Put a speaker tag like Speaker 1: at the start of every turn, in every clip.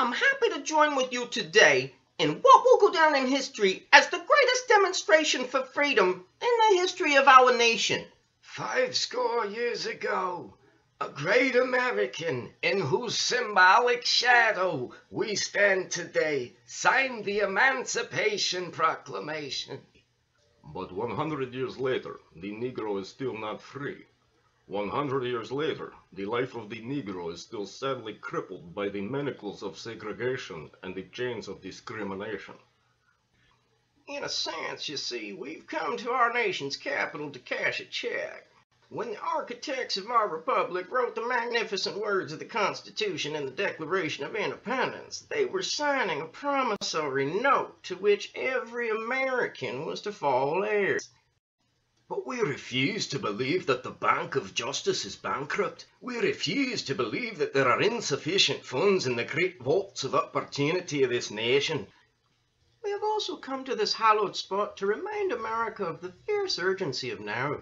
Speaker 1: I'm happy to join with you today in what will go down in history as the greatest demonstration for freedom in the history of our nation.
Speaker 2: 50 years ago, a great American in whose symbolic shadow we stand today signed the Emancipation Proclamation.
Speaker 3: But 100 years later, the Negro is still not free. 100 years later, the life of the Negro is still sadly crippled by the manacles of segregation and the chains of discrimination.
Speaker 1: In a sense, you see, we've come to our nation's capital to cash a check. When the architects of our republic wrote the magnificent words of the Constitution and the Declaration of Independence, they were signing a promissory note to which every American was to fall heir.
Speaker 2: But we refuse to believe that the Bank of Justice is bankrupt. We refuse to believe that there are insufficient funds in the great vaults of opportunity of this nation.
Speaker 1: We have also come to this hallowed spot to remind America of the fierce urgency of now.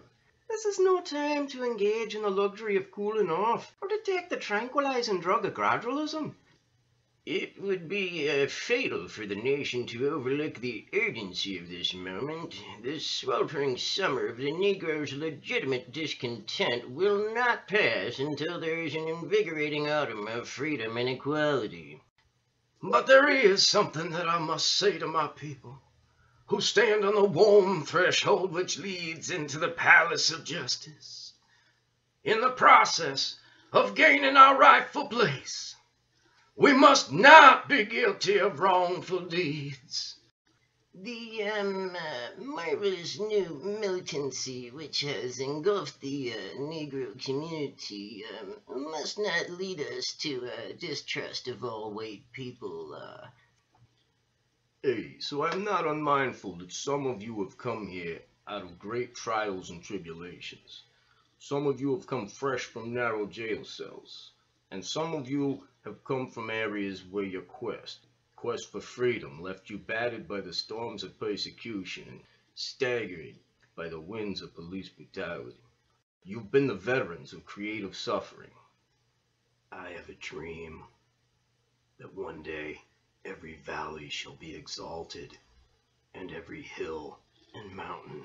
Speaker 1: This is no time to engage in the luxury of cooling off, or to take the tranquilizing drug of gradualism.
Speaker 2: It would be fatal for the nation to overlook the urgency of this moment. The sweltering summer of the Negro's legitimate discontent will not pass until there is an invigorating autumn of freedom and equality. But there is something that I must say to my people, who stand on the warm threshold which leads into the palace of justice. In the process of gaining our rightful place, we must not be guilty of wrongful deeds.
Speaker 4: The marvelous new militancy which has engulfed the Negro community must not lead us to distrust of all white people.
Speaker 3: Hey, so I'm not unmindful that some of you have come here out of great trials and tribulations. Some of you have come fresh from narrow jail cells. And some of you have come from areas where your quest for freedom left you battered by the storms of persecution and staggered by the winds of police brutality. You've been the veterans of creative suffering.
Speaker 2: I have a dream that one day every valley shall be exalted, and every hill and mountain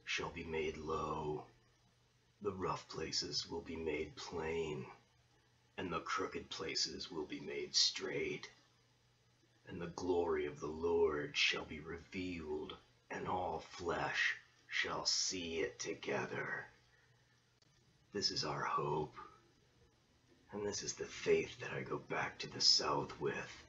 Speaker 2: shall be made low. The rough places will be made plain, and the crooked places will be made straight. And the glory of the Lord shall be revealed, and all flesh shall see it together. This is our hope, and this is the faith that I go back to the South with.